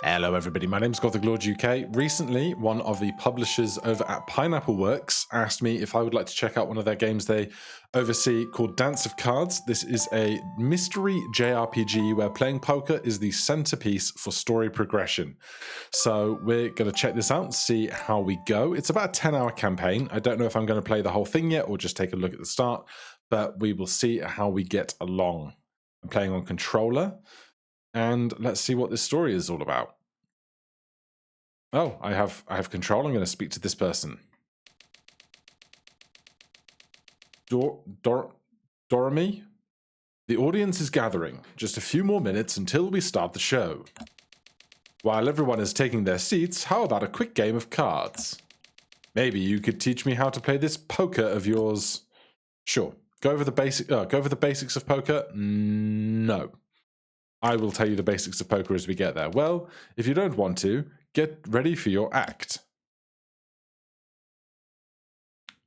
Hello everybody, my name's Gothic Lord UK. Recently, one of the publishers over at Pineapple Works asked me if I would like to check out one of their games they oversee called Dance of Cards. This is a mystery JRPG where playing poker is the centerpiece for story progression. So we're going to check this out and see how we go. It's about a 10-hour campaign. I don't know if I'm going to play the whole thing yet or just take a look at the start, but we will see how we get along. I'm playing on controller. And let's see what this story is all about. Oh, I have control. I'm going to speak to this person. Dorami? The audience is gathering. Just a few more minutes until we start the show. While everyone is taking their seats, how about a quick game of cards? Maybe you could teach me how to play this poker of yours. Sure. Go over the basics of poker? No. I will tell you the basics of poker as we get there. Well, if you don't want to, get ready for your act.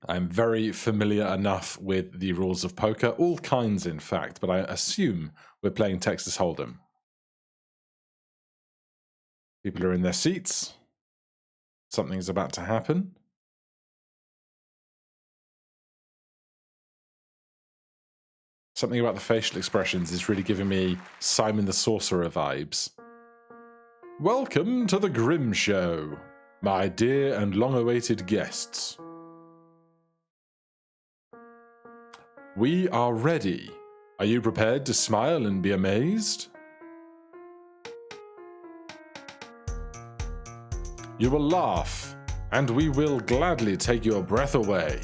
I'm very familiar enough with the rules of poker, all kinds in fact, but I assume we're playing Texas Hold'em. People are in their seats. Something's about to happen. Something about the facial expressions is really giving me Simon the Sorcerer vibes. Welcome to the Grimm Show, my dear and long-awaited guests. We are ready. Are you prepared to smile and be amazed? You will laugh, and we will gladly take your breath away.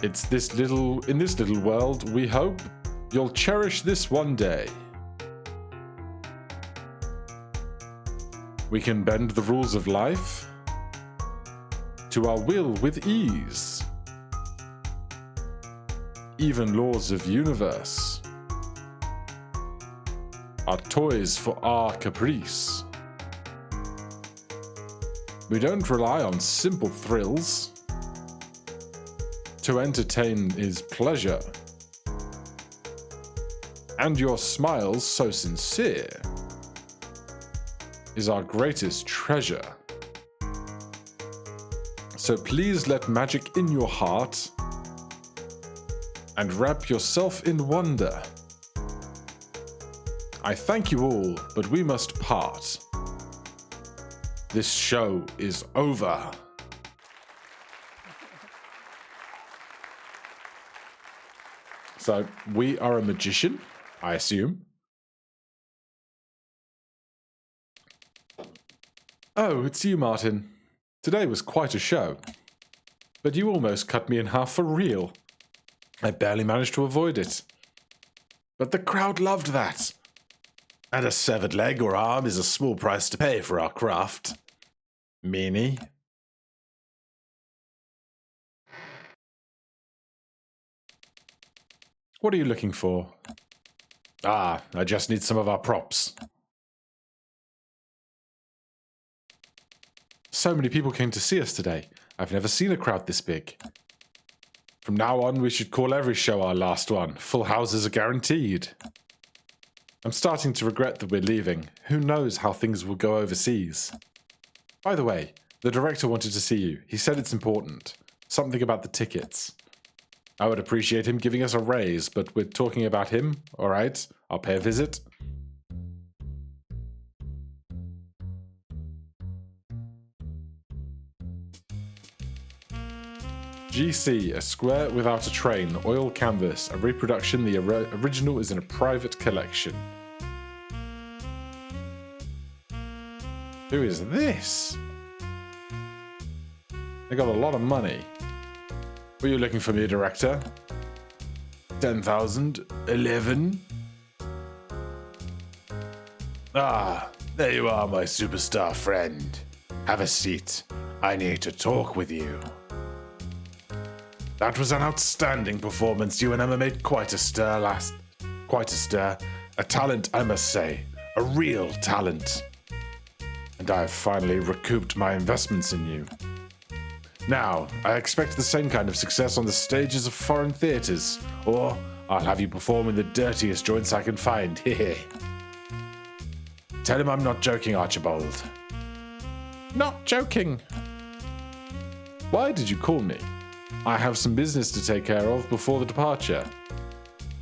In this little world, we hope you'll cherish this one day. We can bend the rules of life to our will with ease. Even laws of universe are toys for our caprice. We don't rely on simple thrills. To entertain is pleasure, and your smiles so sincere is our greatest treasure. So please let magic in your heart and wrap yourself in wonder. I thank you all, but we must part. This show is over. So, we are a magician, I assume. Oh, it's you, Martin. Today was quite a show. But you almost cut me in half for real. I barely managed to avoid it. But the crowd loved that. And a severed leg or arm is a small price to pay for our craft. Meanie. What are you looking for? Ah, I just need some of our props. So many people came to see us today. I've never seen a crowd this big. From now on, we should call every show our last one. Full houses are guaranteed. I'm starting to regret that we're leaving. Who knows how things will go overseas? By the way, the director wanted to see you. He said it's important. Something about the tickets. I would appreciate him giving us a raise, but we're talking about him, alright? I'll pay a visit. GC, a square without a train, oil canvas, a reproduction, the original is in a private collection. Who is this? They got a lot of money. Were you looking for me, director? 10,000? 11? Ah, there you are, my superstar friend. Have a seat. I need to talk with you. That was an outstanding performance. You and Emma made quite a stir Quite a stir. A talent, I must say. A real talent. And I have finally recouped my investments in you. Now, I expect the same kind of success on the stages of foreign theatres, or I'll have you perform in the dirtiest joints I can find. Hehe. Tell him I'm not joking, Archibald. Not joking. Why did you call me? I have some business to take care of before the departure.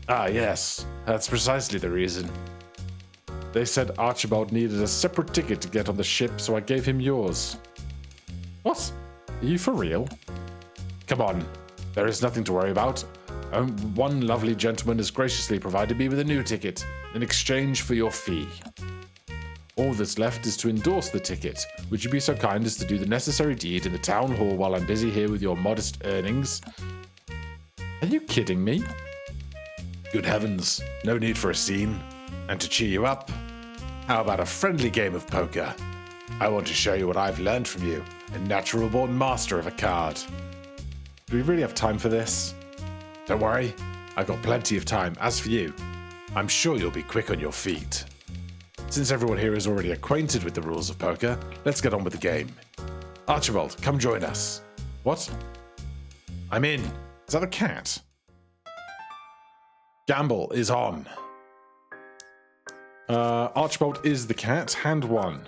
Ah, yes. That's precisely the reason. They said Archibald needed a separate ticket to get on the ship, so I gave him yours. What? Are you for real? Come on. There is nothing to worry about. One lovely gentleman has graciously provided me with a new ticket in exchange for your fee. All that's left is to endorse the ticket. Would you be so kind as to do the necessary deed in the town hall while I'm busy here with your modest earnings? Are you kidding me? Good heavens, no need for a scene. And to cheer you up, how about a friendly game of poker? I want to show you what I've learned from you, a natural-born master of a card. Do we really have time for this? Don't worry, I've got plenty of time. As for you, I'm sure you'll be quick on your feet. Since everyone here is already acquainted with the rules of poker, let's get on with the game. Archibald, come join us. What? I'm in. Is that a cat? Gamble is on. Archibald is the cat. Hand 1.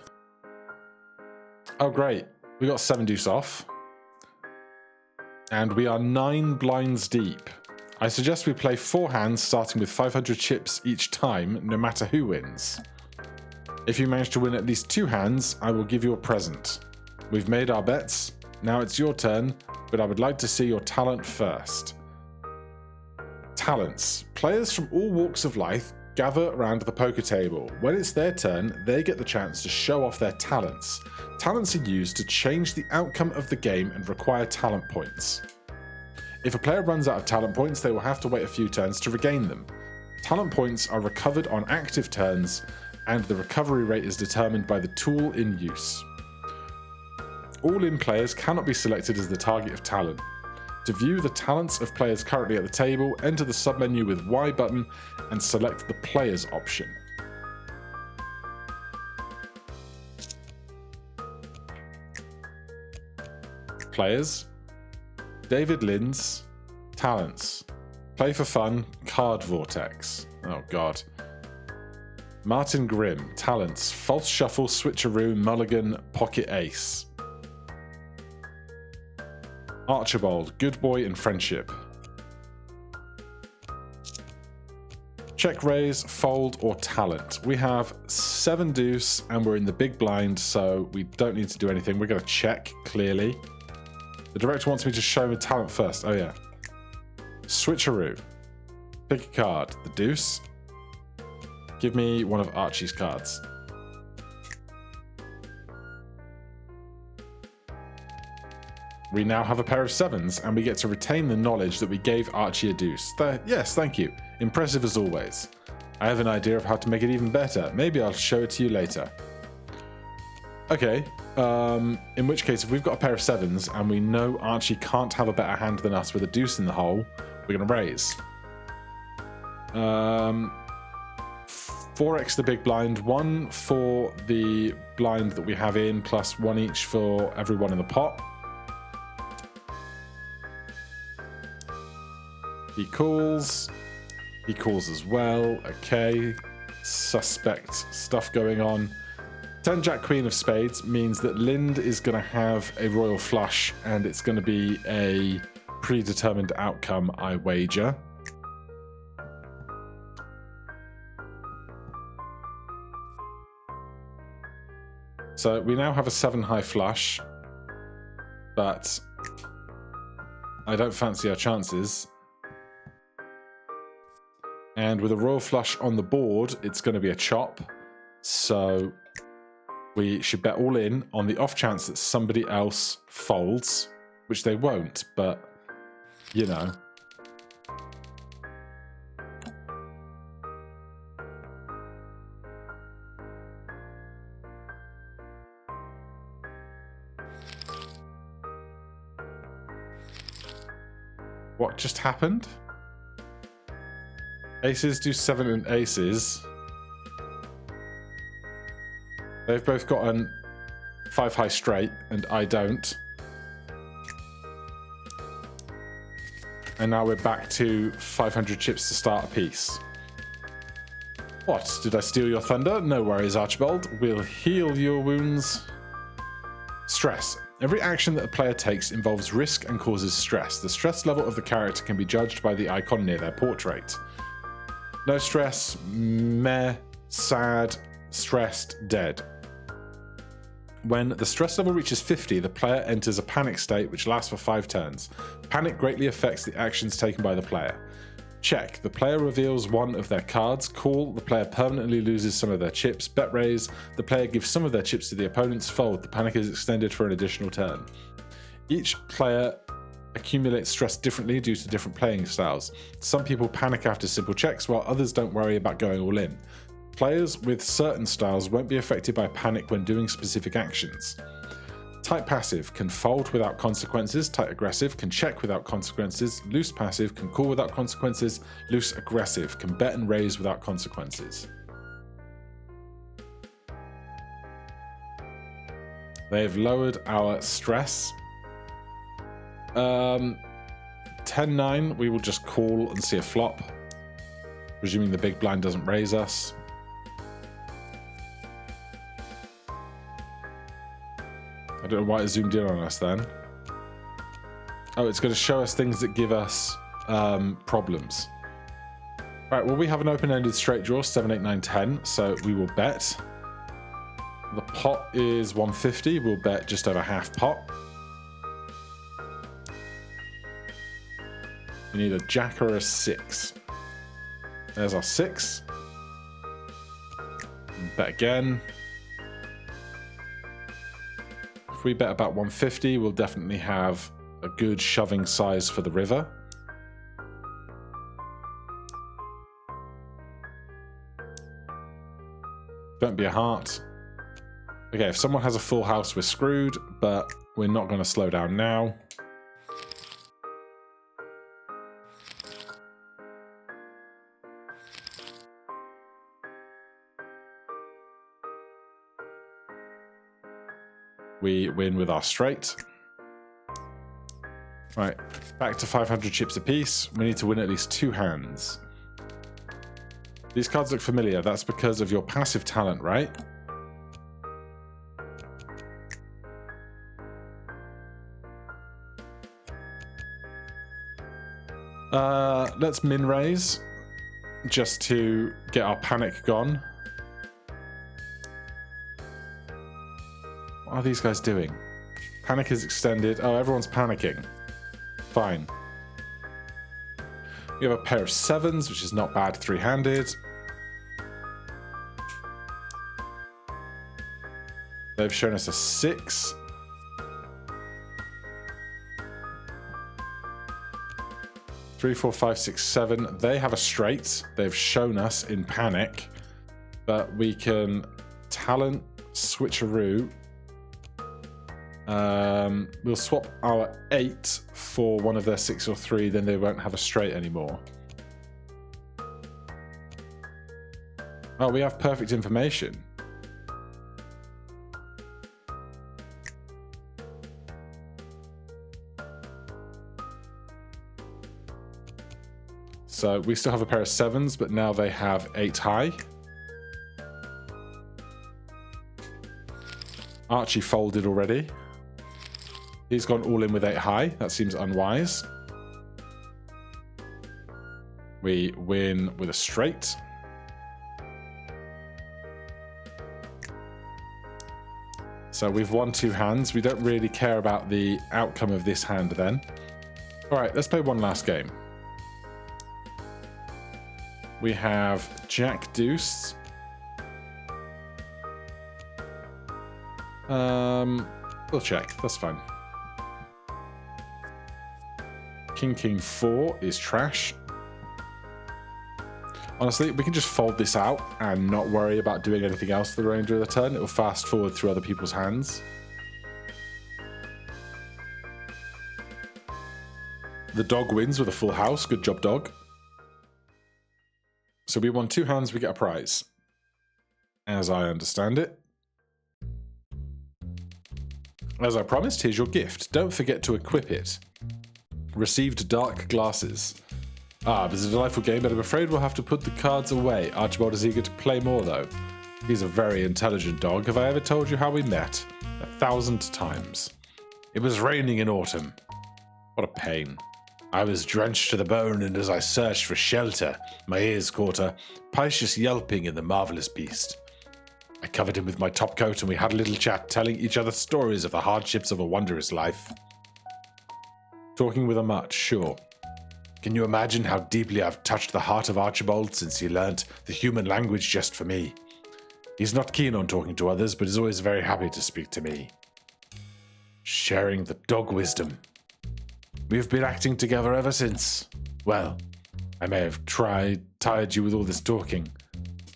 Oh, great. We got 7 deuce off. And we are 9 blinds deep. I suggest we play 4 hands starting with 500 chips each time, no matter who wins. If you manage to win at least 2 hands, I will give you a present. We've made our bets. Now it's your turn, but I would like to see your talent first. Talents. Players from all walks of life gather around the poker table. When it's their turn, they get the chance to show off their talents. Talents are used to change the outcome of the game and require talent points. If a player runs out of talent points, they will have to wait a few turns to regain them. Talent points are recovered on active turns, and the recovery rate is determined by the tool in use. All-in players cannot be selected as the target of talent. To view the talents of players currently at the table, enter the submenu with Y button and select the Players option. Players. David Linz. Talents. Play for fun. Card Vortex. Oh god. Martin Grimm. Talents. False Shuffle, Switcheroo, Mulligan, Pocket Ace. Archibald. Good Boy and Friendship. Check raise, fold, or talent. We have 7 deuce and we're in the big blind, so we don't need to do anything. We're going to check, clearly. The director wants me to show him a talent first. Oh yeah. Switcheroo. Pick a card. The deuce. Give me one of Archie's cards. We now have a pair of 7s, and we get to retain the knowledge that we gave Archie a deuce. Yes, thank you. Impressive as always. I have an idea of how to make it even better. Maybe I'll show it to you later. Okay, in which case, if we've got a pair of 7s, and we know Archie can't have a better hand than us with a deuce in the hole, we're going to raise. 4x the big blind, 1 for the blind that we have in, plus 1 each for everyone in the pot. He calls as well. Okay, suspect stuff going on. 10 Jack Queen of Spades means that Lind is going to have a royal flush, and it's going to be a predetermined outcome, I wager. So we now have a 7 high flush, but I don't fancy our chances. And with a royal flush on the board, it's going to be a chop. So we should bet all in on the off chance that somebody else folds, which they won't, but, you know. What just happened? Aces do 7 and aces. They've both got an 5 high straight, and I don't. And now we're back to 500 chips to start a piece. What? Did I steal your thunder? No worries, Archibald. We'll heal your wounds. Stress. Every action that a player takes involves risk and causes stress. The stress level of the character can be judged by the icon near their portrait. No stress, meh, sad, stressed, dead. When the stress level reaches 50, the player enters a panic state which lasts for 5 turns. Panic greatly affects the actions taken by the player. Check. The player reveals one of their cards. Call. The player permanently loses some of their chips. Bet raise. The player gives some of their chips to the opponent's fold. The panic is extended for an additional turn. Each player accumulates stress differently due to different playing styles. Some people panic after simple checks, while others don't worry about going all in. Players with certain styles won't be affected by panic when doing specific actions. Tight passive can fold without consequences. Tight aggressive can check without consequences. Loose passive can call without consequences. Loose aggressive can bet and raise without consequences. They've lowered our stress. 10-9, we will just call and see a flop, presuming the big blind doesn't raise us. I don't know why it zoomed in on us then. Oh, it's going to show us things that give us problems. Right, well, we have an open-ended straight draw, 7, 8, 9, 10, so we will bet. The pot is 150. We'll bet just over half pot. We need a jack or a 6. There's our 6. Bet again. If we bet about 150, we'll definitely have a good shoving size for the river. Don't be a heart. Okay, if someone has a full house, we're screwed, but we're not going to slow down now. We win with our straight. Right, back to 500 chips apiece. We need to win at least 2 hands. These cards look familiar. That's because of your passive talent, right? Let's min raise just to get our panic gone. What are these guys doing? Panic is extended. Oh, everyone's panicking. Fine. We have a pair of 7s, which is not bad, 3-handed. They've shown us a 6. Three, 4, 5, 6, 7. They have a straight. They've shown us in panic, but we can talent switcheroo. We'll swap our 8 for one of their 6 or 3, then they won't have a straight anymore. Oh, we have perfect information. So we still have a pair of 7s, but now they have 8 high. Archie folded already. He's gone all in with 8 high. That seems unwise. We win with a straight. So we've won 2 hands. We don't really care about the outcome of this hand then. All right, let's play one last game. We have Jack Deuce. We'll check. That's fine. King 4 is trash. Honestly, we can just fold this out and not worry about doing anything else for the remainder of the turn. It will fast forward through other people's hands. The dog wins with a full house. Good job, dog. So we won 2 hands, we get a prize. As I understand it. As I promised, here's your gift. Don't forget to equip it. Received dark glasses. Ah, it was a delightful game, but I'm afraid we'll have to put the cards away. Archibald is eager to play more, though. He's a very intelligent dog. Have I ever told you how we met? 1,000 times. It was raining in autumn. What a pain. I was drenched to the bone, and as I searched for shelter, my ears caught a piteous yelping in the marvelous beast. I covered him with my topcoat, and we had a little chat, telling each other stories of the hardships of a wondrous life. Talking with a mutt, sure. Can you imagine how deeply I've touched the heart of Archibald since he learnt the human language just for me? He's not keen on talking to others, but is always very happy to speak to me. Sharing the dog wisdom. We've been acting together ever since. Well, I may have tired you with all this talking.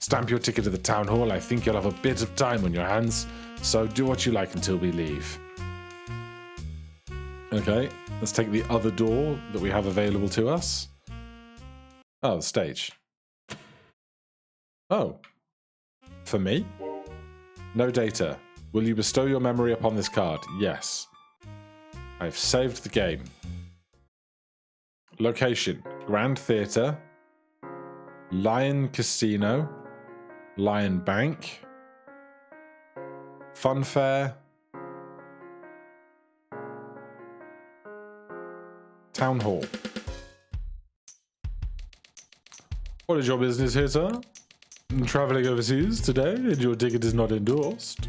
Stamp your ticket to the town hall. I think you'll have a bit of time on your hands, so do what you like until we leave. Okay, let's take the other door that we have available to us. Oh, the stage. Oh. For me? No data. Will you bestow your memory upon this card? Yes. I've saved the game. Location. Grand Theatre. Lion Casino. Lion Bank. Funfair. Town Hall. What is your business here, sir? Traveling overseas today, and your ticket is not endorsed.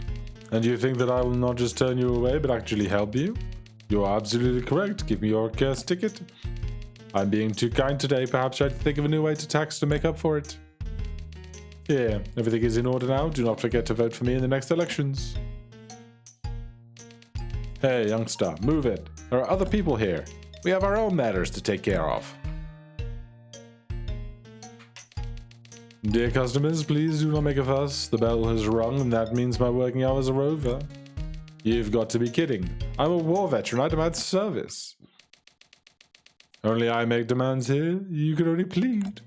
And you think that I will not just turn you away, but actually help you? You are absolutely correct. Give me your guest ticket. I'm being too kind today. Perhaps I should think of a new way to tax to make up for it. Here, everything is in order now. Do not forget to vote for me in the next elections. Hey, youngster, move it. There are other people here. We have our own matters to take care of. Dear customers, please do not make a fuss. The bell has rung, and that means my working hours are over. You've got to be kidding. I'm a war veteran. I demand service. Only I make demands here. You can only plead.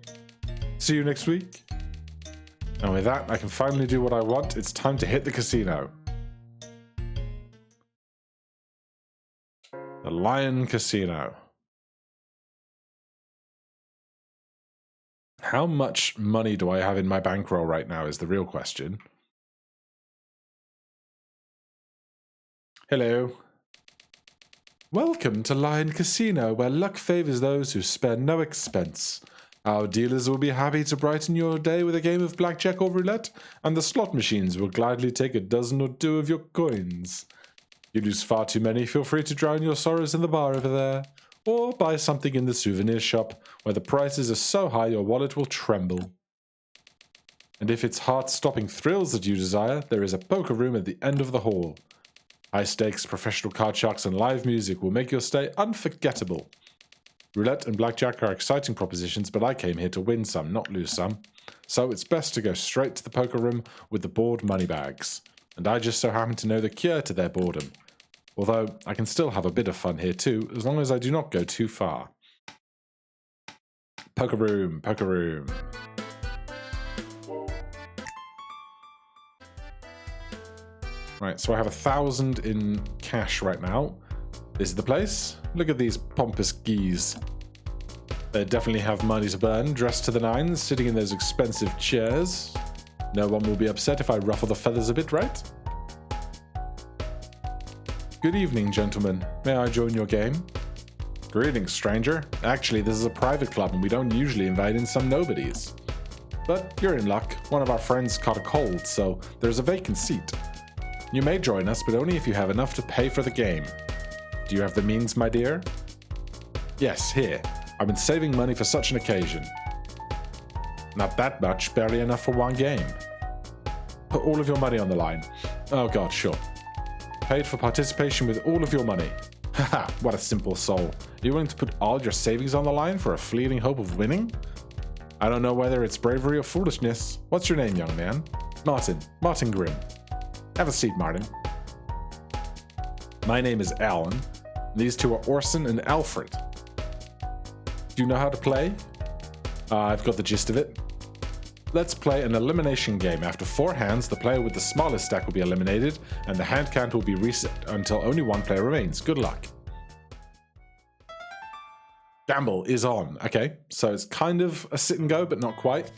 See you next week. And with that, I can finally do what I want. It's time to hit the casino. The Lion Casino. How much money do I have in my bankroll right now is the real question. Hello. Welcome to Lion Casino, where luck favors those who spare no expense. Our dealers will be happy to brighten your day with a game of blackjack or roulette, and the slot machines will gladly take a dozen or two of your coins. You lose far too many, feel free to drown your sorrows in the bar over there, or buy something in the souvenir shop, where the prices are so high your wallet will tremble. And if it's heart-stopping thrills that you desire, there is a poker room at the end of the hall. High stakes, professional card sharks, and live music will make your stay unforgettable. Roulette and blackjack are exciting propositions, but I came here to win some, not lose some. So it's best to go straight to the poker room with the bored money bags. And I just so happen to know the cure to their boredom. Although I can still have a bit of fun here too, as long as I do not go too far. Poker room, poker room. Right, so I have 1,000 in cash right now. This is the place. Look at these pompous geese. They definitely have money to burn, dressed to the nines, sitting in those expensive chairs. No one will be upset if I ruffle the feathers a bit, right? Good evening, gentlemen. May I join your game? Greetings, stranger. Actually, this is a private club and we don't usually invite in some nobodies. But you're in luck. One of our friends caught a cold, so there's a vacant seat. You may join us, but only if you have enough to pay for the game. Do you have the means, my dear? Yes, here. I've been saving money for such an occasion. Not that much, barely enough for one game. Put all of your money on the line. Oh god, sure. Paid for participation with all of your money. Haha, what a simple soul. Are you willing to put all your savings on the line for a fleeting hope of winning? I don't know whether it's bravery or foolishness. What's your name, young man? Martin. Martin Grimm. Have a seat, Martin. My name is Alan. These two are Orson and Alfred. Do you know how to play? I've got the gist of it. Let's play an elimination game. After 4 hands, the player with the smallest stack will be eliminated, and the hand count will be reset until only one player remains. Good luck. Gamble is on. Okay, so it's kind of a sit and go, but not quite.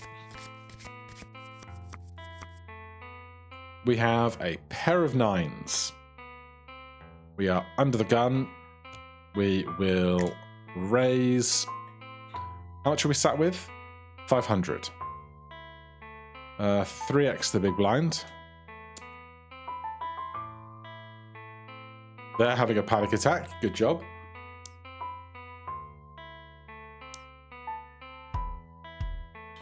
We have a pair of 9s. We are under the gun. We will raise... How much are we sat with? 500. 3x the big blind. They're having a panic attack. Good job.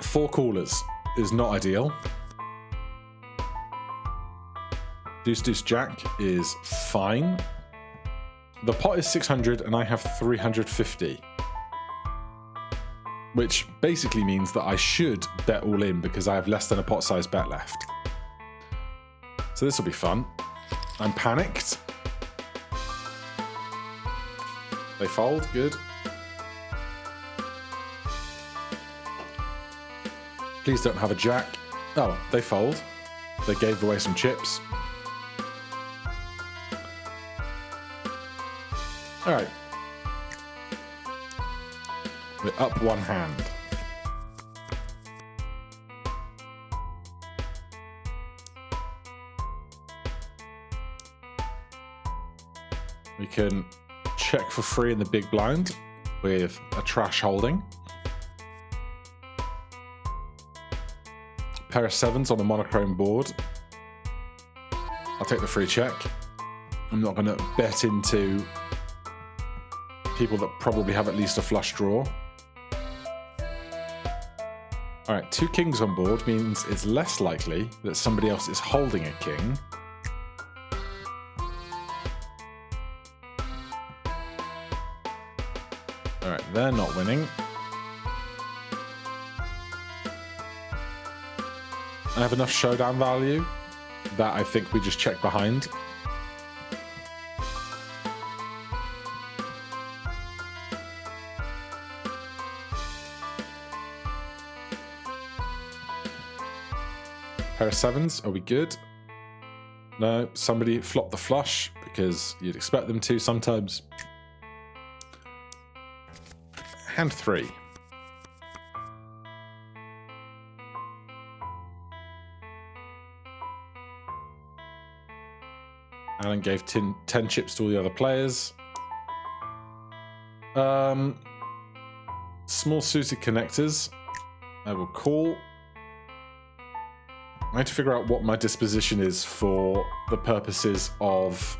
Four callers is not ideal. Deuce, deuce, jack is fine. The pot is 600 and I have 350. Which basically means that I should bet all in because I have less than a pot size bet left. So this will be fun. I'm panicked. They fold, good. Please don't have a jack. Oh, they fold. They gave away some chips. All right. We're up one hand. We can check for free in the big blind with a trash holding. Pair of 7s on a monochrome board. I'll take the free check. I'm not going to bet into people that probably have at least a flush draw. All right, 2 kings on board means it's less likely that somebody else is holding a king. All right, they're not winning. I have enough showdown value that I think we just check behind. Pair of 7s, are we good? No, somebody flopped the flush because you'd expect them to sometimes. Hand 3. Alan gave 10 chips to all the other players. Small suited connectors. I will call. I need to figure out what my disposition is for the purposes of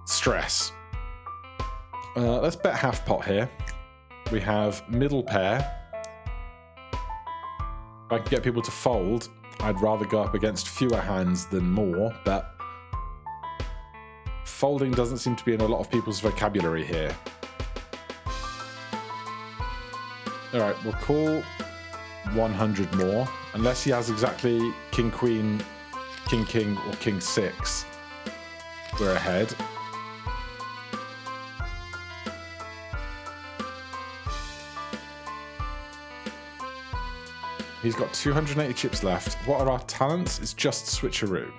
stress. Let's bet half pot here. We have middle pair. If I can get people to fold, I'd rather go up against fewer hands than more, but folding doesn't seem to be in a lot of people's vocabulary here. Alright, we'll call 100 more. Unless he has exactly king, queen, king, king, or king 6. We're ahead. He's got 280 chips left. What are our talents? It's just switcheroo.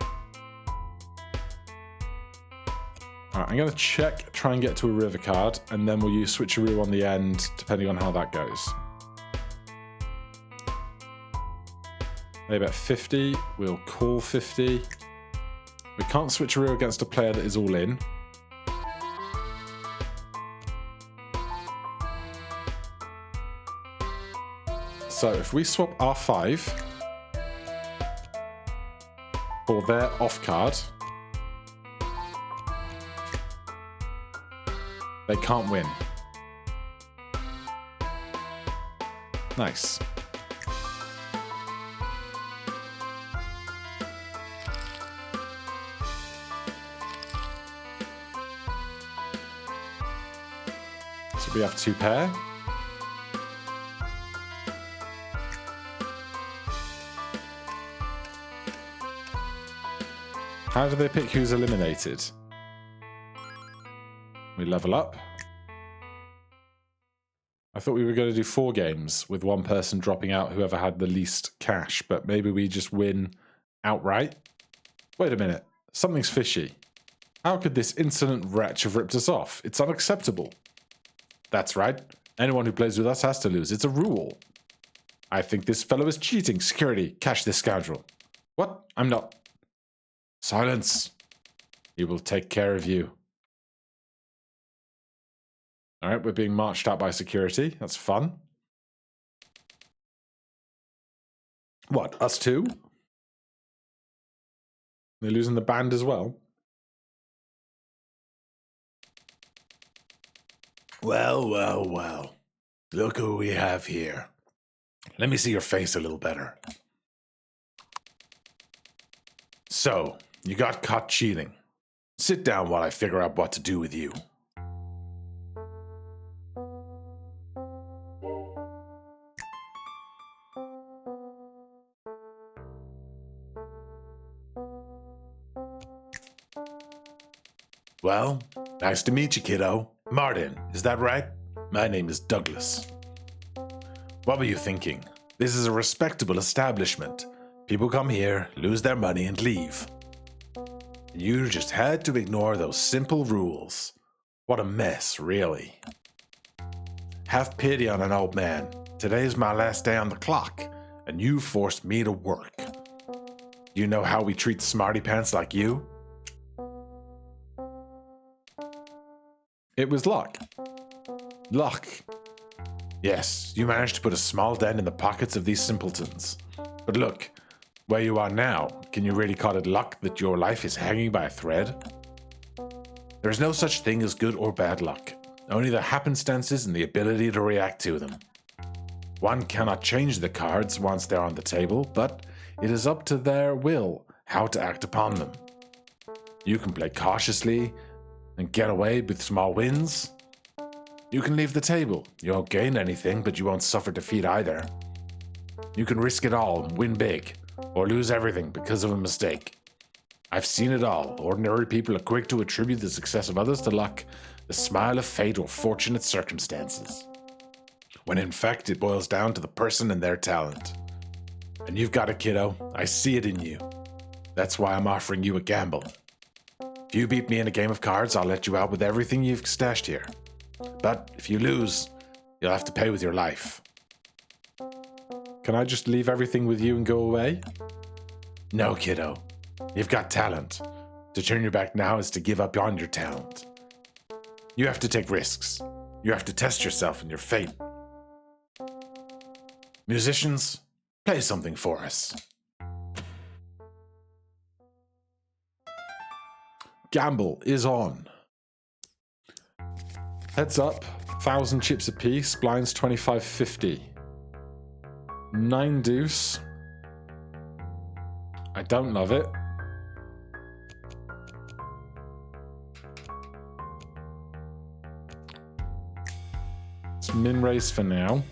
Alright, I'm going to check, try and get to a river card, and then we'll use switcheroo on the end, depending on how that goes. They bet 50, we'll call 50. We can't switcheroo against a player that is all in. So if we swap R5 for their off card, they can't win. Nice. So we have 2 pair. How do they pick who's eliminated? We level up. I thought we were going to do 4 games with one person dropping out, whoever had the least cash, but maybe we just win outright. Wait a minute, something's fishy. How could this insolent wretch have ripped us off? It's unacceptable. That's right. Anyone who plays with us has to lose. It's a rule. I think this fellow is cheating. Security, catch this scoundrel. What? I'm not. Silence. He will take care of you. All right, we're being marched out by security. That's fun. What, us too? They're losing the band as well. Well, well, well. Look who we have here. Let me see your face a little better. So, you got caught cheating. Sit down while I figure out what to do with you. Well, nice to meet you, kiddo. Martin, is that right? My name is Douglas. What were you thinking? This is a respectable establishment. People come here, lose their money, and leave. You just had to ignore those simple rules. What a mess, really. Have pity on an old man. Today's my last day on the clock, and you forced me to work. You know how we treat smarty pants like you? It was luck. Luck. Yes, you managed to put a small dent in the pockets of these simpletons. But look, where you are now, can you really call it luck that your life is hanging by a thread? There is no such thing as good or bad luck, only the happenstances and the ability to react to them. One cannot change the cards once they're on the table, but it is up to their will how to act upon them. You can play cautiously and get away with small wins. You can leave the table. You won't gain anything, but you won't suffer defeat either. You can risk it all and win big, or lose everything because of a mistake. I've seen it all. Ordinary people are quick to attribute the success of others to luck, the smile of fate, or fortunate circumstances, when in fact it boils down to the person and their talent. And you've got it, kiddo. I see it in you. That's why I'm offering you a gamble. If you beat me in a game of cards, I'll let you out with everything you've stashed here. But if you lose, you'll have to pay with your life. Can I just leave everything with you and go away? No, kiddo. You've got talent. To turn your back now is to give up on your talent. You have to take risks. You have to test yourself and your fate. Musicians, play something for us. Gamble is on. Heads up, 1,000 chips apiece, blinds 25.50. 9 deuce. I don't love it. It's min raise for now.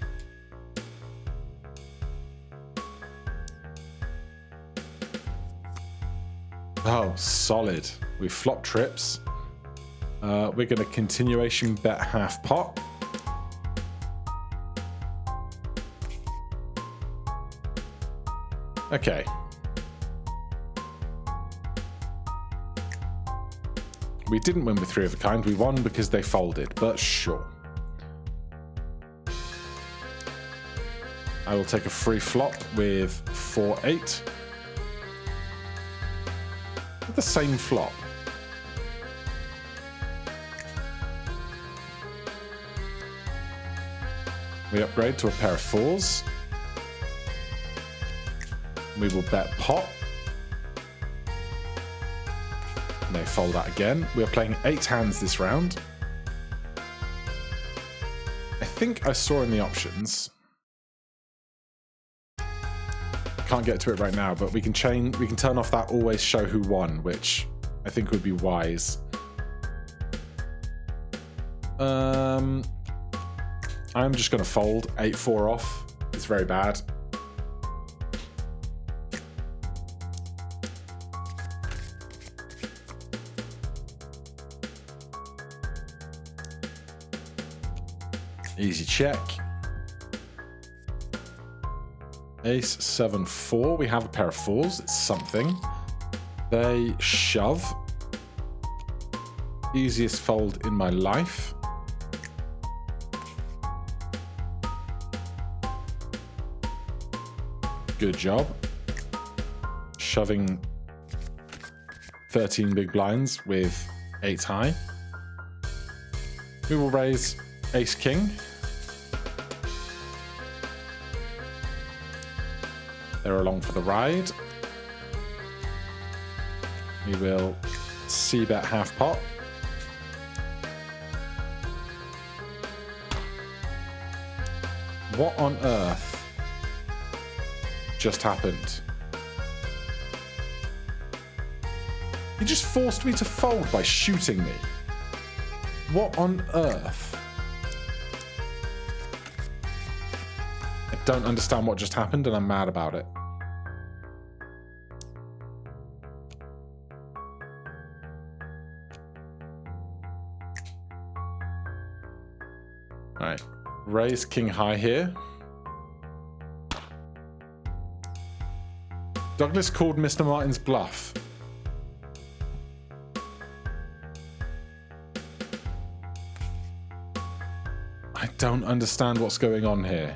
Oh, solid. We flop trips. We're going to continuation bet half pot. Okay. We didn't win with 3 of a kind. We won because they folded, but sure. I will take a free flop with 4-8. The same flop. We upgrade to a pair of 4s. We will bet pot. And they fold that again. We are playing 8 hands this round. I think I saw in the options. Can't get to it right now, but we can turn off that always show who won, which I think would be wise. I'm just going to fold 8-4 off. It's very bad. Easy check. Ace 7-4. We have a pair of 4s. It's something. They shove. Easiest fold in my life. Good job. Shoving 13 big blinds with 8 high. We will raise Ace King. They're along for the ride. We will c-bet half pot. What on earth just happened? He just forced me to fold by shooting me. What on earth? I don't understand what just happened and I'm mad about it. Alright, raise king high here. Douglas called Mr. Martin's bluff. I don't understand what's going on here.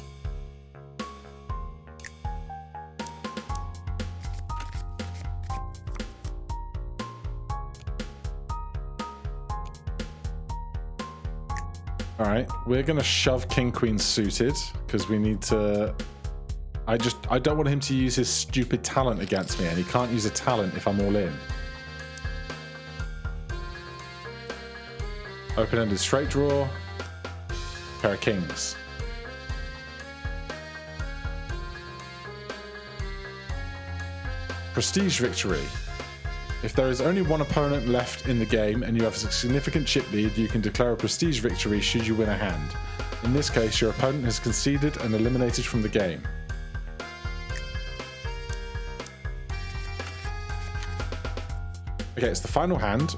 Alright, we're gonna shove King Queen suited because we need to... I don't want him to use his stupid talent against me, and he can't use a talent if I'm all in. Open-ended straight draw. Pair of kings. Prestige victory. If there is only one opponent left in the game and you have a significant chip lead, you can declare a prestige victory should you win a hand. In this case, your opponent has conceded and eliminated from the game. Okay, it's the final hand.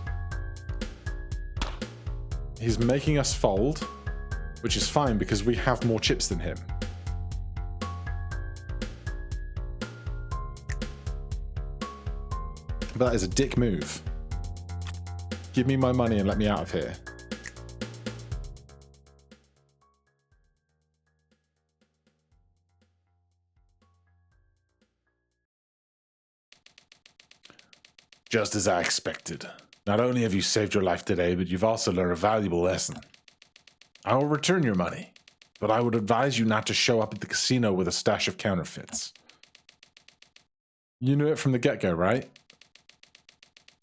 He's making us fold, which is fine because we have more chips than him. But that is a dick move. Give me my money and let me out of here. Just as I expected. Not only have you saved your life today, but you've also learned a valuable lesson. I will return your money, but I would advise you not to show up at the casino with a stash of counterfeits. You knew it from the get-go, right?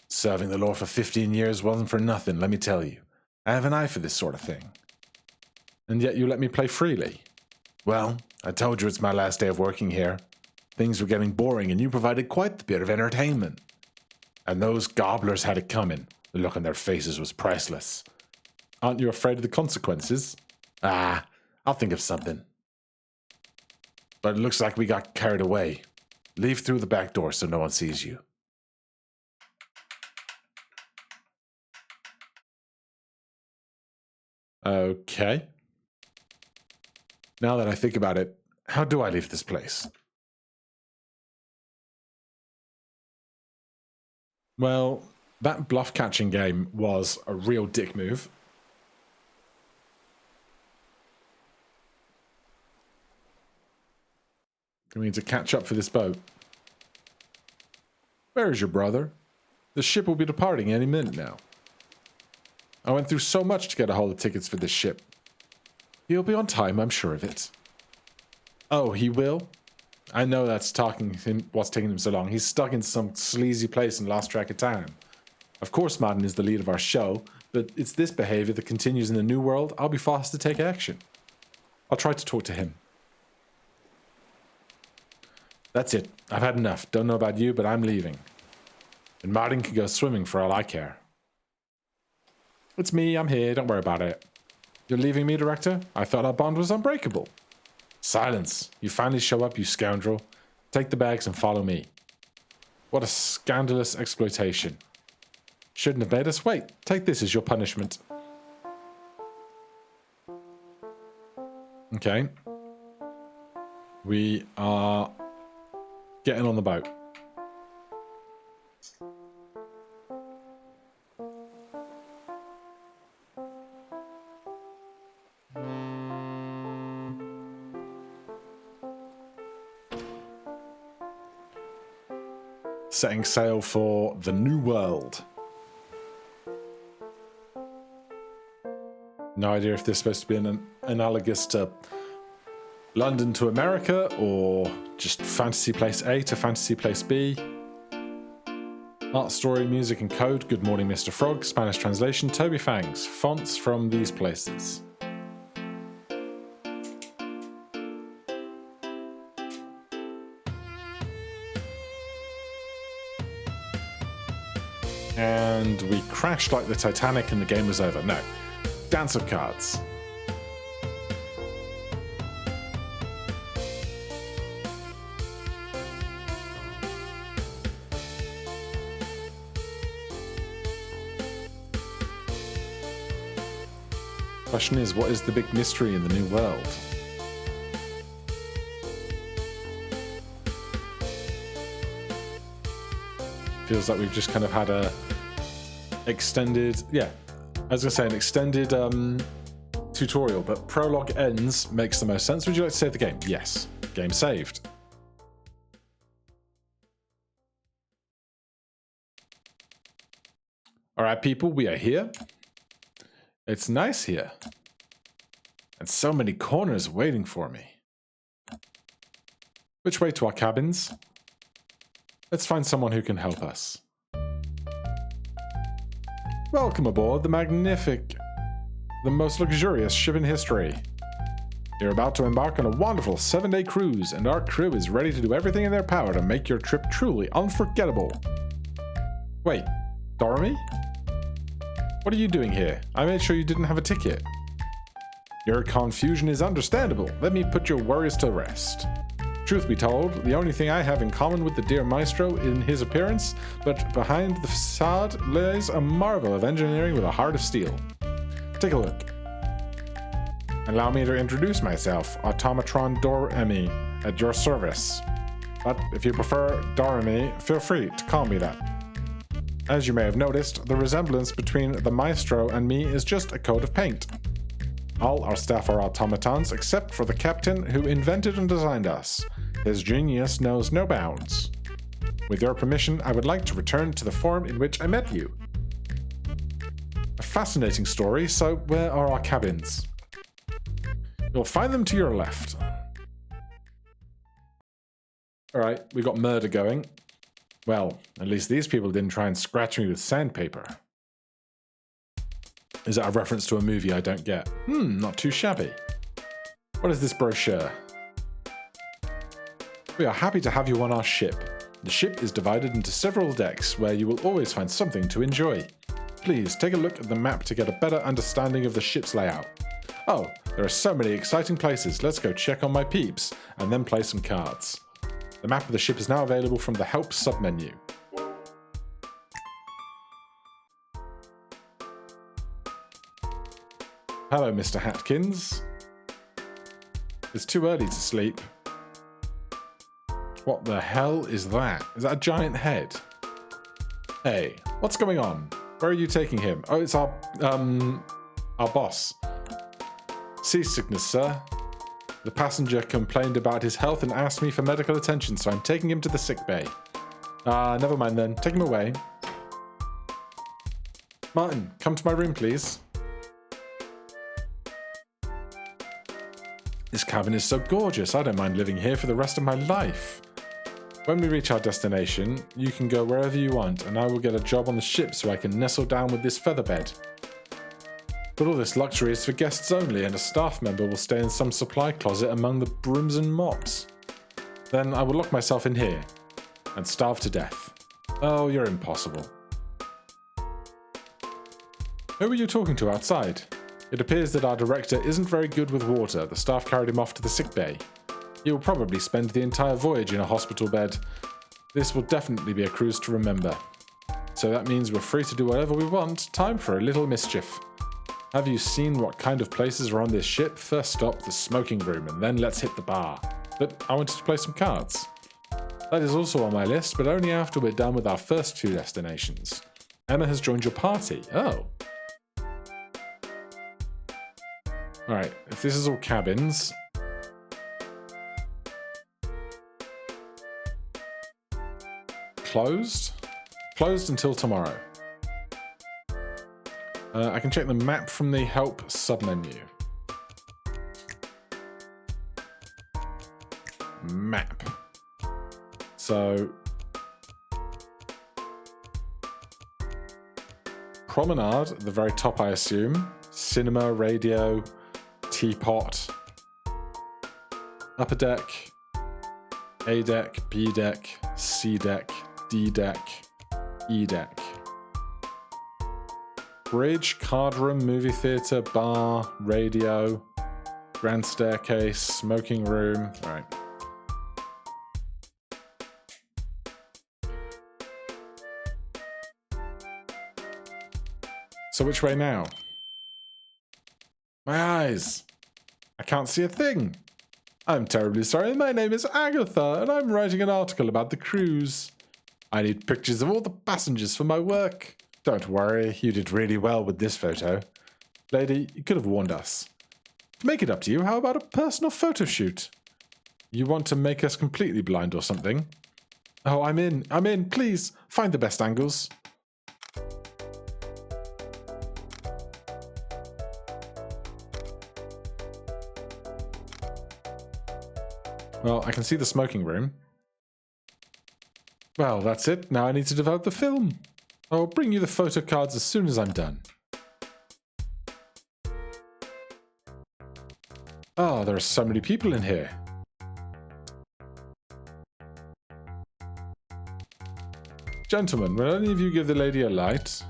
Serving the law for 15 years wasn't for nothing, let me tell you. I have an eye for this sort of thing. And yet you let me play freely. Well, I told you it's my last day of working here. Things were getting boring and you provided quite the bit of entertainment. And those gobblers had it coming. The look on their faces was priceless. Aren't you afraid of the consequences? Ah, I'll think of something. But it looks like we got carried away. Leave through the back door so no one sees you. Okay. Now that I think about it, how do I leave this place? Well, that bluff catching game was a real dick move. We need to catch up for this boat. Where is your brother? The ship will be departing any minute now. I went through so much to get a hold of tickets for this ship. He'll be on time, I'm sure of it. Oh, he will? I know that's what's taking him so long. He's stuck in some sleazy place and lost track of time. Of course Martin is the lead of our show, but it's this behavior that continues in the new world. I'll be fast to take action. I'll try to talk to him. That's it. I've had enough. Don't know about you, but I'm leaving. And Martin can go swimming for all I care. It's me, I'm here, don't worry about it. You're leaving me, Director? I thought our bond was unbreakable. Silence. You finally show up, you scoundrel. Take the bags and follow me. What a scandalous exploitation. Shouldn't have made us wait. Take this as your punishment. Okay. We are getting on the boat. setting sail for the New World. No idea if this is supposed to be an analogous to London to America, or just Fantasy Place A to Fantasy Place B. Art, story, music, and code. Good morning, Mr. Frog. Spanish translation, Toby Fangs. Fonts from these places. And we crashed like the Titanic and the game was over. No. Dance of Cards. Question is, what is the big mystery in the new world? Feels like we've just kind of had a extended, yeah, I was gonna say an extended tutorial, but prologue ends makes the most sense. Would you like to save the game? Yes. Game saved. All right, people, we are here. It's nice here. And so many corners waiting for me. Which way to our cabins? Let's find someone who can help us. Welcome aboard the most luxurious ship in history. You're about to embark on a wonderful 7-day cruise, and our crew is ready to do everything in their power to make your trip truly unforgettable. Wait, Doremi? What are you doing here? I made sure you didn't have a ticket. Your confusion is understandable. Let me put your worries to rest. Truth be told, the only thing I have in common with the dear Maestro in his appearance, but behind the facade lays a marvel of engineering with a heart of steel. Take a look. Allow me to introduce myself, Automatron Doremi, at your service. But if you prefer Doremi, feel free to call me that. As you may have noticed, the resemblance between the Maestro and me is just a coat of paint. All our staff are automatons except for the captain who invented and designed us. His genius knows no bounds. With your permission, I would like to return to the form in which I met you. A fascinating story, so where are our cabins? You'll find them to your left. Alright, we got murder going. Well, at least these people didn't try and scratch me with sandpaper. Is that a reference to a movie I don't get? Not too shabby. What is this brochure? We are happy to have you on our ship. The ship is divided into several decks where you will always find something to enjoy. Please take a look at the map to get a better understanding of the ship's layout. Oh, there are so many exciting places. Let's go check on my peeps and then play some cards. The map of the ship is now available from the Help submenu. Hello, Mr. Hatkins. It's too early to sleep. What the hell is that? Is that a giant head? Hey, what's going on? Where are you taking him? Oh, it's our boss. Seasickness, sir. The passenger complained about his health and asked me for medical attention, so I'm taking him to the sick bay. Never mind then. Take him away. Martin, come to my room, please. This cabin is so gorgeous. I don't mind living here for the rest of my life. When we reach our destination, you can go wherever you want, and I will get a job on the ship so I can nestle down with this feather bed. But all this luxury is for guests only, and a staff member will stay in some supply closet among the brooms and mops. Then I will lock myself in here and starve to death. Oh, you're impossible. Who are you talking to outside? It appears that our director isn't very good with water. The staff carried him off to the sick bay. He will probably spend the entire voyage in a hospital bed. This will definitely be a cruise to remember. So that means we're free to do whatever we want. Time for a little mischief. Have you seen what kind of places are on this ship? First stop, the smoking room, and then let's hit the bar. But I wanted to play some cards. That is also on my list, but only after we're done with our first two destinations. Emma has joined your party. Oh. Alright, if this is all cabins... closed. Closed until tomorrow. I can check the map from the help submenu. Map. So Promenade at the very top, I assume. Cinema, radio, teapot. Upper deck. A deck, B deck, C deck, D deck, E deck. Bridge, card room, movie theatre, bar, radio, grand staircase, smoking room. All right. So which way now? My eyes! I can't see a thing! I'm terribly sorry, my name is Agatha, and I'm writing an article about the cruise. I need pictures of all the passengers for my work. Don't worry, you did really well with this photo. Lady, you could have warned us. To make it up to you, how about a personal photo shoot? You want to make us completely blind or something? Oh, I'm in, please, find the best angles. Well, I can see the smoking room. Well, that's it. Now I need to develop the film. I'll bring you the photo cards as soon as I'm done. Oh, there are so many people in here. Gentlemen, will any of you give the lady a light?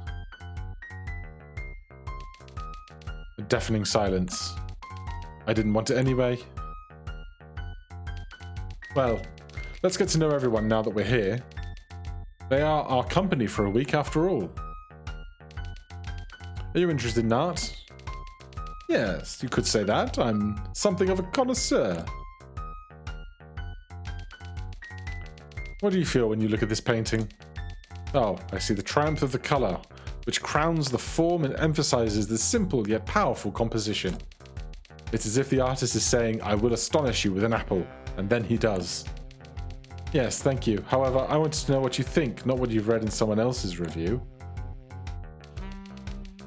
A deafening silence. I didn't want it anyway. Well, let's get to know everyone now that we're here. They are our company for a week after all. Are you interested in art? Yes, you could say that. I'm something of a connoisseur. What do you feel when you look at this painting? Oh, I see the triumph of the colour, which crowns the form and emphasises the simple yet powerful composition. It's as if the artist is saying, I will astonish you with an apple. And then he does. Yes, thank you. However, I wanted to know what you think, not what you've read in someone else's review.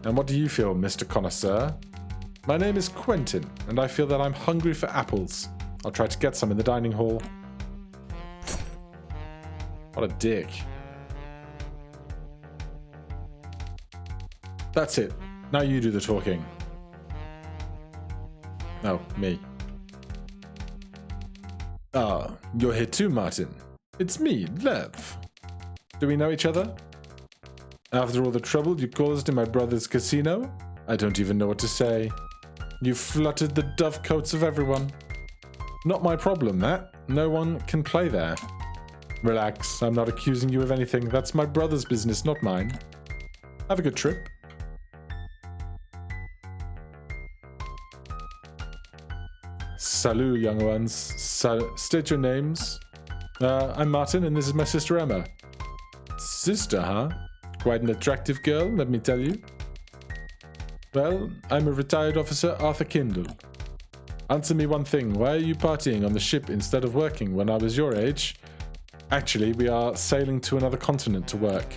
And what do you feel, Mr. Connoisseur? My name is Quentin, and I feel that I'm hungry for apples. I'll try to get some in the dining hall. What a dick. That's it. Now you do the talking. No, me. Ah, you're here too, Martin. It's me, Lev. Do we know each other? After all the trouble you caused in my brother's casino? I don't even know what to say. You fluttered the dovecotes of everyone. Not my problem, that. No one can play there. Relax, I'm not accusing you of anything. That's my brother's business, not mine. Have a good trip. Salut, young ones. State your names. I'm Martin, and this is my sister Emma. Sister, huh? Quite an attractive girl, let me tell you. Well, I'm a retired officer, Arthur Kindle. Answer me one thing. Why are you partying on the ship instead of working when I was your age? Actually, we are sailing to another continent to work.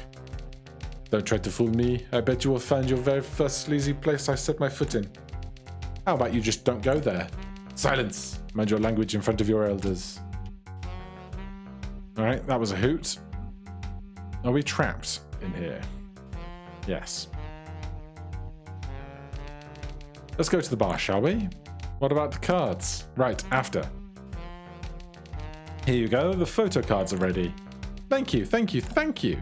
Don't try to fool me. I bet you will find your very first sleazy place I set my foot in. How about you just don't go there? Silence! Mind your language in front of your elders. Alright, that was a hoot. Are we trapped in here? Yes. Let's go to the bar, shall we? What about the cards? Right, after. Here you go, the photo cards are ready. Thank you, thank you, thank you.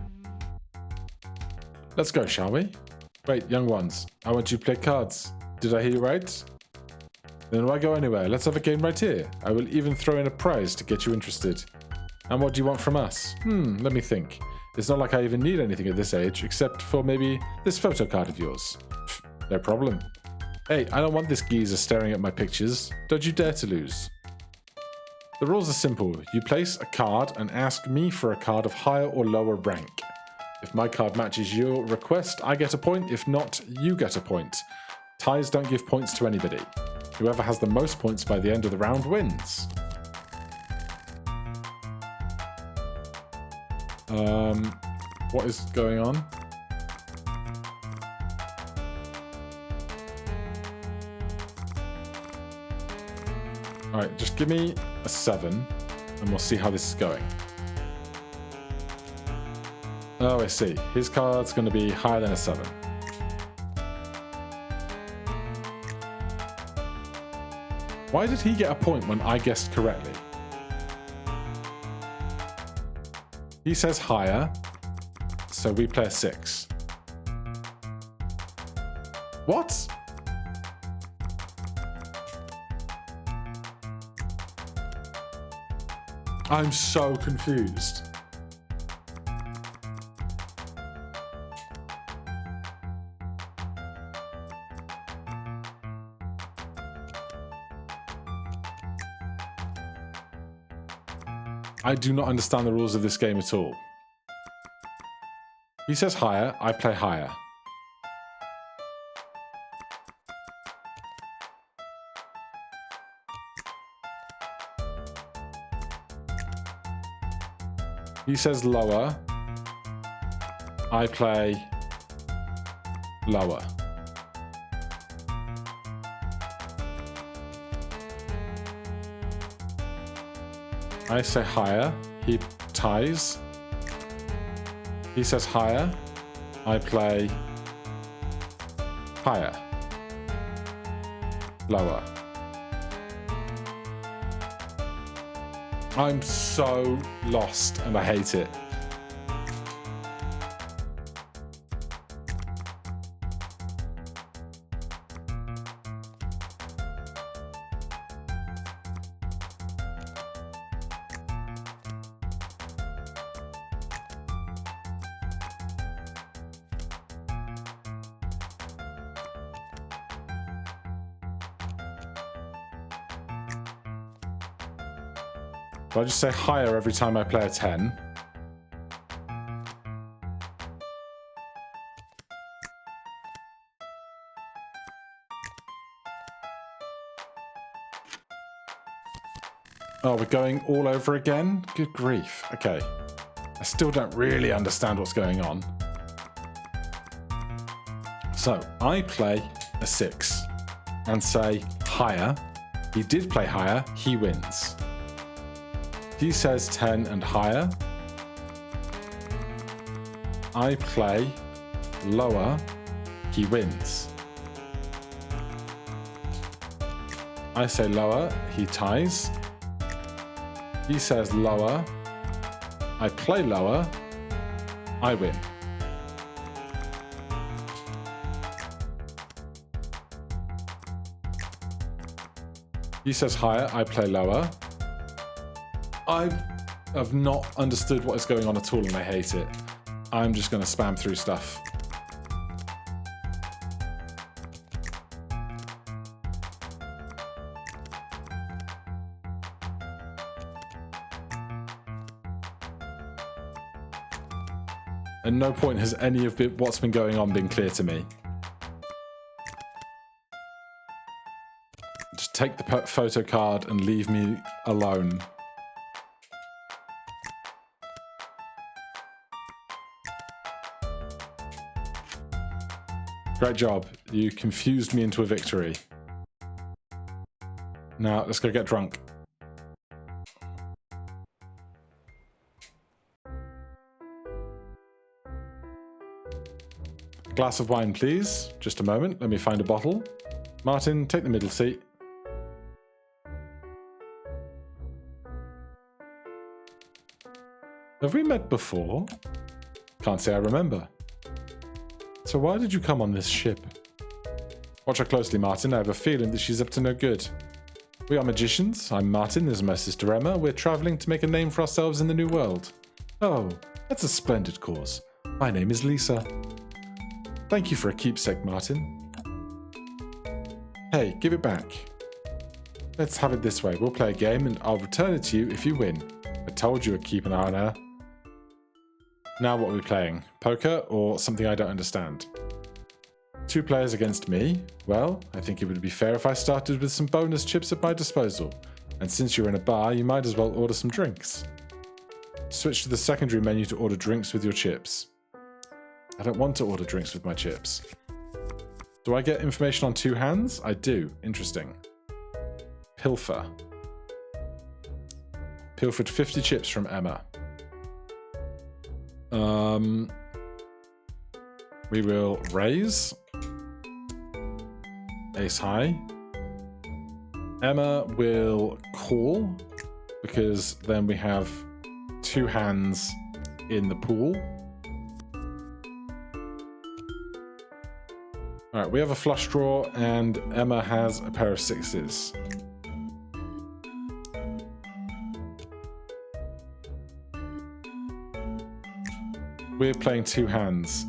Let's go, shall we? Wait, young ones, I want you to play cards. Did I hear you right? Then why go anywhere? Let's have a game right here. I will even throw in a prize to get you interested. And what do you want from us? Let me think. It's not like I even need anything at this age, except for maybe this photo card of yours. Pfft, no problem. Hey, I don't want this geezer staring at my pictures. Don't you dare to lose. The rules are simple. You place a card and ask me for a card of higher or lower rank. If my card matches your request, I get a point. If not, you get a point. Ties don't give points to anybody. Whoever has the most points by the end of the round wins. What is going on? All right, just give me a 7 and we'll see how this is going. Oh, I see. His card's going to be higher than a 7. Why did he get a point when I guessed correctly? He says higher, so we play a 6. What? I'm so confused. I do not understand the rules of this game at all. He says higher, I play higher. He says lower, I play lower. I say higher, he ties. He says higher, I play higher. Lower. I'm so lost and I hate it. Do I just say higher every time I play a 10? Oh, we're going all over again? Good grief. Okay. I still don't really understand what's going on. So, I play a 6 and say higher. He did play higher, he wins. He says 10 and higher. I play lower, he wins. I say lower, he ties. He says lower, I play lower, I win. He says higher, I play lower. I have not understood what is going on at all and I hate it. I'm just going to spam through stuff. At no point has any of what's been going on been clear to me. Just take the photo card and leave me alone. Great job. You confused me into a victory. Now, let's go get drunk. Glass of wine, please. Just a moment. Let me find a bottle. Martin, take the middle seat. Have we met before? Can't say I remember. So why did you come on this ship? Watch her closely, Martin. I have a feeling that she's up to no good. We are magicians. I'm Martin. This is my sister Emma. We're traveling to make a name for ourselves in the new world. Oh, that's a splendid cause. My name is Lisa. Thank you for a keepsake, Martin. Hey, give it back. Let's have it this way. We'll play a game and I'll return it to you if you win. I told you I'd keep an eye on her. Now what are we playing? Poker or something I don't understand? 2 players against me? Well, I think it would be fair if I started with some bonus chips at my disposal. And since you're in a bar, you might as well order some drinks. Switch to the secondary menu to order drinks with your chips. I don't want to order drinks with my chips. Do I get information on 2 hands? I do. Interesting. Pilfer. Pilfered 50 chips from Emma. We will raise. Ace high. Emma will call, because then we have 2 hands in the pool. Alright, we have a flush draw, and Emma has a pair of 6s. We're playing 2 hands.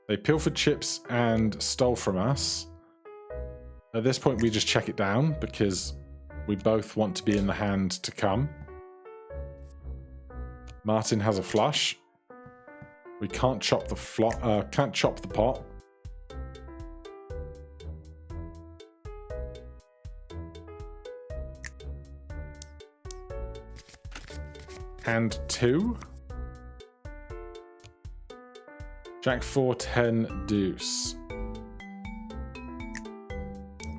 They pilfered chips and stole from us. At this point, we just check it down because we both want to be in the hand to come. Martin has a flush. We can't chop the pot. Hand 2. Jack 4, 10, deuce.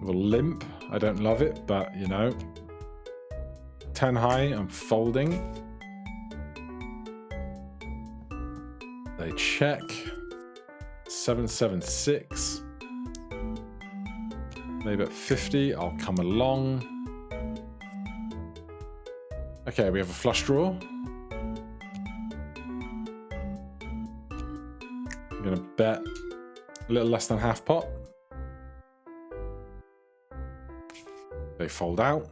The limp. I don't love it, but you know. 10 high, I'm folding. They check. 7, 7, 6. Maybe at 50, I'll come along. Okay, we have a flush draw. I'm gonna bet a little less than half pot. They fold out.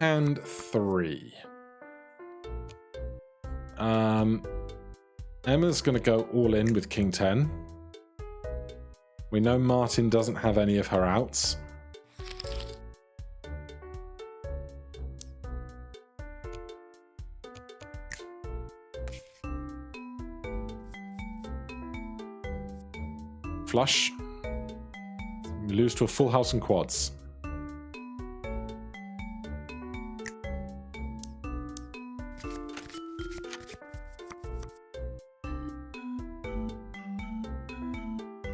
And 3. Emma's gonna go all in with King 10. We know Martin doesn't have any of her outs. Flush. We lose to a full house and quads.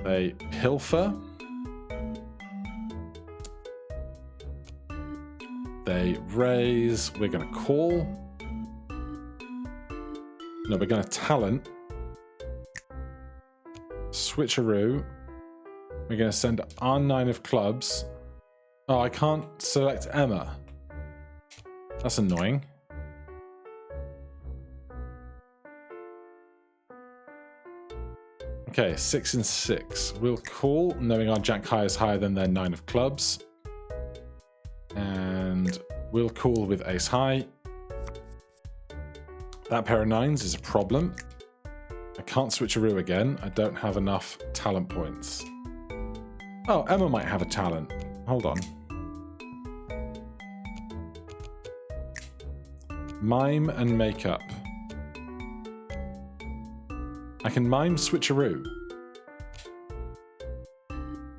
They pilfer. They raise. We're going to call. No, we're going to talent. Switcheroo. We're going to send our 9 of clubs. Oh, I can't select Emma. That's annoying. Okay, 6 and 6. We'll call, knowing our Jack high is higher than their 9 of clubs. And we'll call with ace high. That pair of 9s is a problem. I can't switcheroo again. I don't have enough talent points. Oh, Emma might have a talent. Hold on. Mime and makeup. I can mime switcheroo.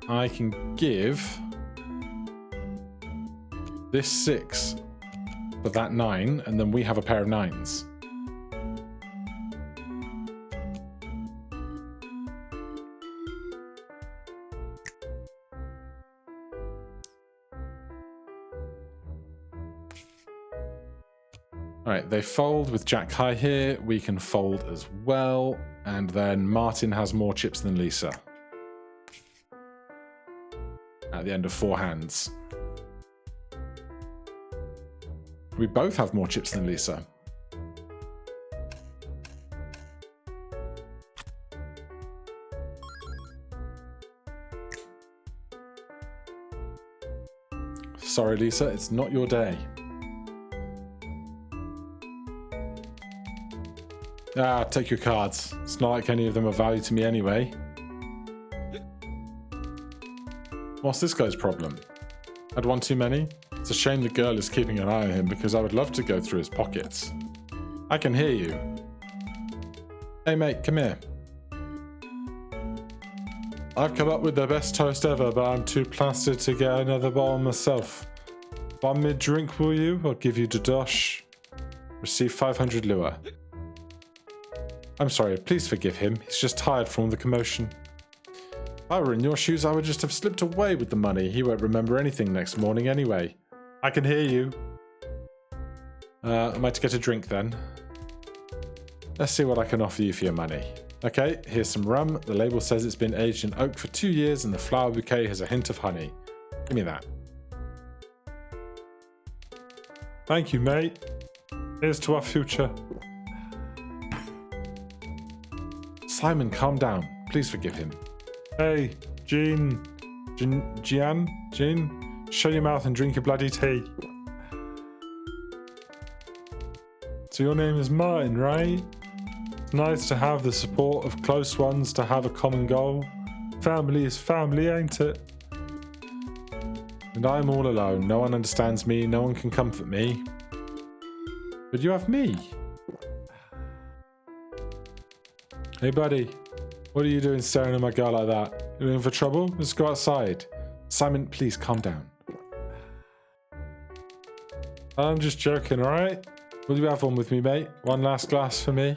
I can give this 6 for that 9, and then we have a pair of 9s. Alright, they fold with Jack high here. We can fold as well. And then Martin has more chips than Lisa. At the end of 4 hands. We both have more chips than Lisa. Sorry, Lisa, it's not your day. Ah, take your cards. It's not like any of them are value to me anyway. What's this guy's problem? Had one too many? It's a shame the girl is keeping an eye on him because I would love to go through his pockets. I can hear you. Hey mate, come here. I've come up with the best toast ever, but I'm too plastered to get another bottle myself. Buy me a drink, will you? I'll give you the dosh. Receive 500 lua. I'm sorry, please forgive him. He's just tired from all the commotion. If I were in your shoes, I would just have slipped away with the money. He won't remember anything next morning anyway. I can hear you. Am I to get a drink then? Let's see what I can offer you for your money. Okay, here's some rum. The label says it's been aged in oak for 2 years and the flower bouquet has a hint of honey. Give me that. Thank you, mate. Here's to our future. Simon, calm down. Please forgive him. Hey, Jean, shut your mouth and drink your bloody tea. So your name is Martin, right? It's nice to have the support of close ones to have a common goal. Family is family, ain't it? And I'm all alone. No one understands me. No one can comfort me. But you have me. Hey, buddy. What are you doing staring at my girl like that? You in for trouble? Let's go outside. Simon, please calm down. I'm just joking, alright? Will you have one with me, mate? One last glass for me?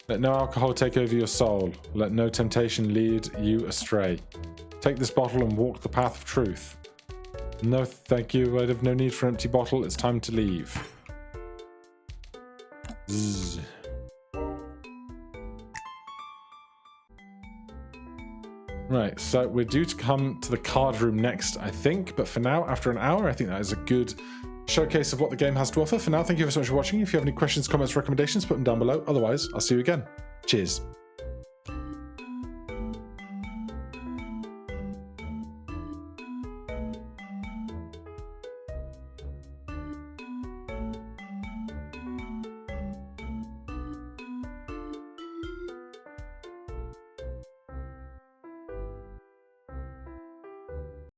Let no alcohol take over your soul. Let no temptation lead you astray. Take this bottle and walk the path of truth. No, thank you. I have no need for an empty bottle. It's time to leave. Zzz. Right, so we're due to come to the card room next, I think. But for now, after an hour, I think that is a good showcase of what the game has to offer. For now, thank you so much for watching. If you have any questions, comments, recommendations, put them down below. Otherwise, I'll see you again. Cheers.